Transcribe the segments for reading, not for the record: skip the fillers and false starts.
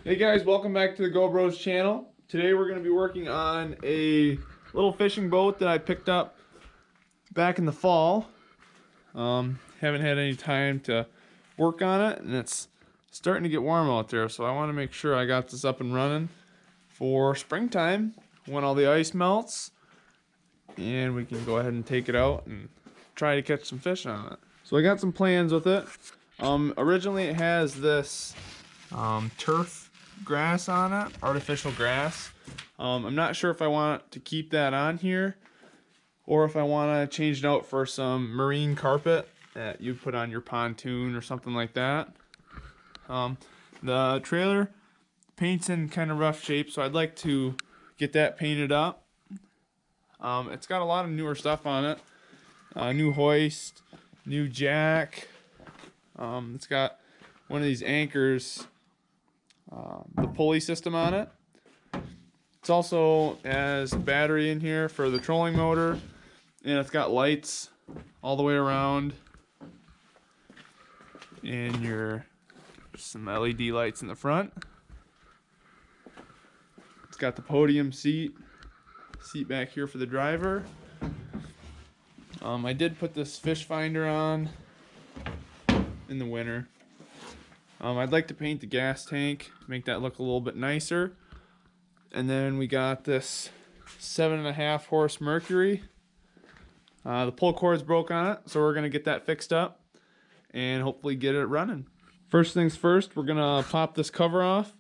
Hey guys, welcome back to the Go Bros channel. Today we're going to be working on a little fishing boat that I picked up back in the fall. Haven't had any time to work on it, and it's starting to get warm out there, so I want to make sure I got this up and running for springtime when all the ice melts and we can go ahead and take it out and try to catch some fish on it. So I got some plans with it. Originally it has this turf grass on it, artificial grass. I'm not sure if I want to keep that on here or if I want to change it out for some marine carpet that you put on your pontoon or something like that. The trailer paint's in kind of rough shape, so I'd like to get that painted up. It's got a lot of newer stuff on it. New hoist, new jack. It's got one of these anchors, the pulley system on it. It's also has a battery in here for the trolling motor, and it's got lights all the way around, and some LED lights in the front. It's got the podium seat back here for the driver. I did put this fish finder on in the winter. I'd like to paint the gas tank, make that look a little bit nicer. And then we got this 7.5 horse Mercury. The pull cord's broke on it, so we're gonna get that fixed up and hopefully get it running. First things first, we're gonna pop this cover off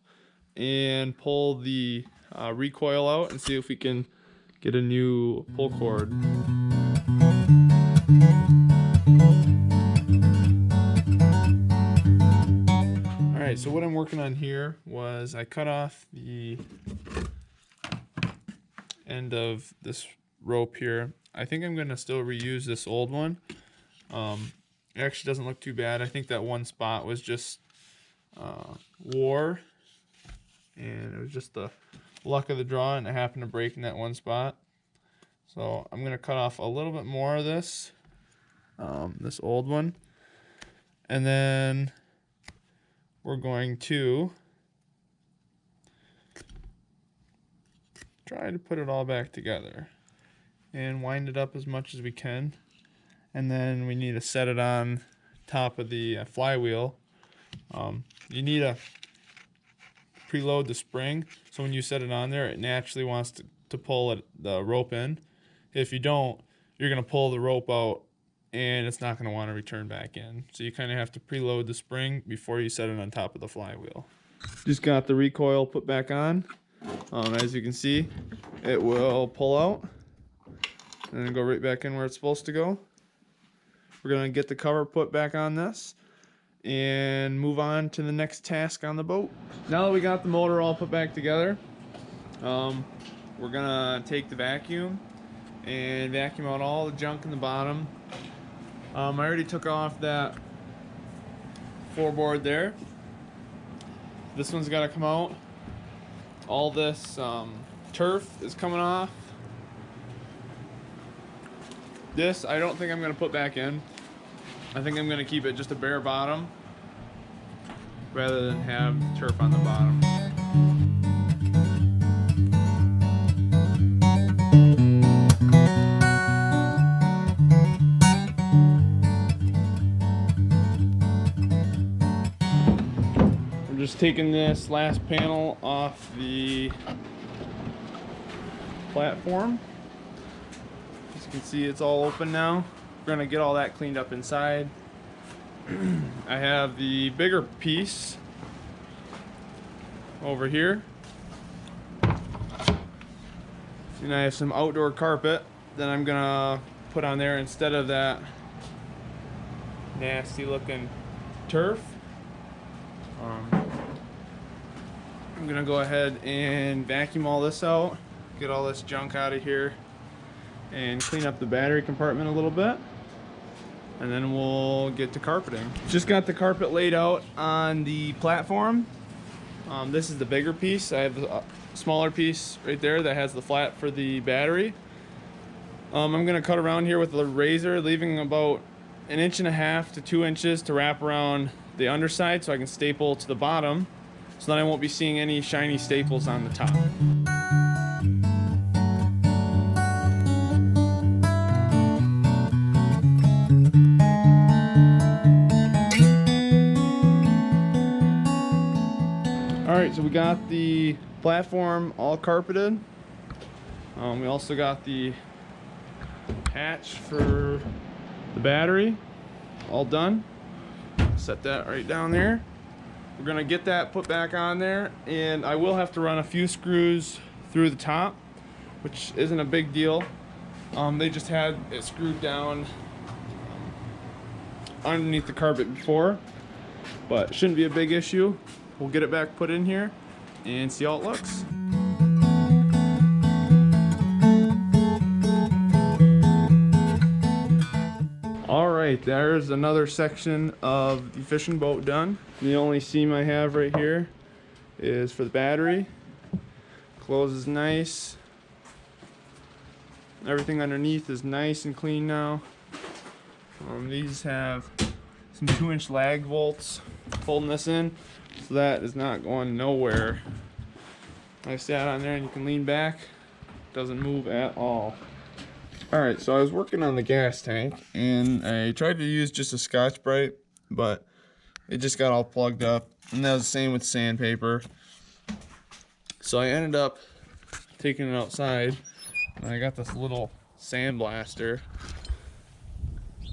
and pull the recoil out and see if we can get a new pull cord. Alright, so what I'm working on here was I cut off the end of this rope here. I think I'm going to still reuse this old one. It actually doesn't look too bad. I think that one spot was just wore, and it was just the luck of the draw, and it happened to break in that one spot. So I'm going to cut off a little bit more of this, this old one, and then we're going to try to put it all back together and wind it up as much as we can. And then we need to set it on top of the flywheel. You need to preload the spring, so when you set it on there, it naturally wants to pull the rope in. If you don't, you're going to pull the rope out and it's not going to want to return back in. So you kind of have to preload the spring before you set it on top of the flywheel. Just got the recoil put back on. As you can see, it will pull out and then go right back in where it's supposed to go. We're going to get the cover put back on this and move on to the next task on the boat. Now that we got the motor all put back together, we're going to take the vacuum and vacuum out all the junk in the bottom. I already took off that floorboard there. This one's got to come out. All this turf is coming off. This I don't think I'm going to put back in. I think I'm going to keep it just a bare bottom rather than have turf on the bottom. Just taking this last panel off the platform. As you can see, it's all open now. We're gonna get all that cleaned up inside. I have the bigger piece over here. And I have some outdoor carpet that I'm gonna put on there instead of that nasty looking turf. I'm gonna go ahead and vacuum all this out, get all this junk out of here, and clean up the battery compartment a little bit, and then we'll get to carpeting. Just got the carpet laid out on the platform. This is the bigger piece. I have a smaller piece right there that has the flat for the battery. I'm gonna cut around here with the razor, leaving about 1.5 to 2 inches to wrap around the underside so I can staple to the bottom. so then I won't be seeing any shiny staples on the top. Alright, so we got the platform all carpeted. We also got the hatch for the battery all done. Set that right down there. We're gonna get that put back on there, and I will have to run a few screws through the top, which isn't a big deal. They just had it screwed down underneath the carpet before, but shouldn't be a big issue. We'll get it back put in here and see how it looks. Alright, there's another section of the fishing boat done. The only seam I have right here is for the battery. Closes nice. Everything underneath is nice and clean now. These have some 2-inch lag bolts holding this in, so that is not going nowhere. I sat on there and you can lean back. Doesn't move at all. Alright, so I was working on the gas tank and I tried to use just a Scotch-Brite, but it just got all plugged up, and that was the same with sandpaper. So I ended up taking it outside, and I got this little sandblaster.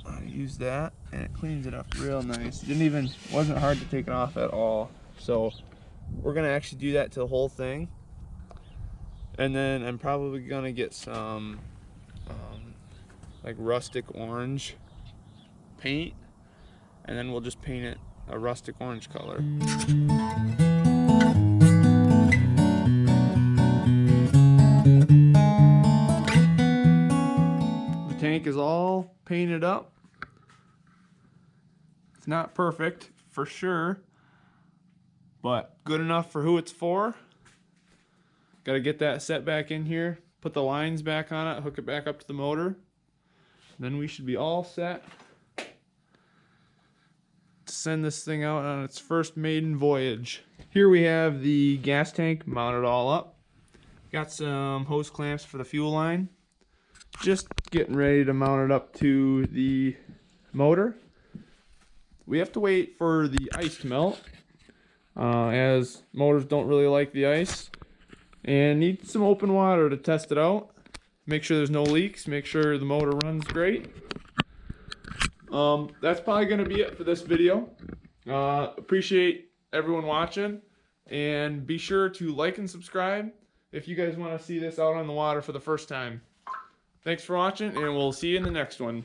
I used that and it cleans it up real nice. Wasn't hard to take it off at all. So we're gonna actually do that to the whole thing, and then I'm probably gonna get some like rustic orange paint, and then we'll just paint it a rustic orange color. The tank is all painted up. It's not perfect for sure, but good enough for who it's for. Got to get that set back in here, put the lines back on it, hook it back up to the motor. Then we should be all set to send this thing out on its first maiden voyage. Here we have the gas tank mounted all up. Got some hose clamps for the fuel line. Just getting ready to mount it up to the motor. We have to wait for the ice to melt, as motors don't really like the ice, and need some open water to test it out. Make sure there's no leaks, make sure the motor runs great. That's probably going to be it for this video. Appreciate everyone watching, and be sure to like and subscribe if you guys want to see this out on the water for the first time. Thanks for watching, and we'll see you in the next one.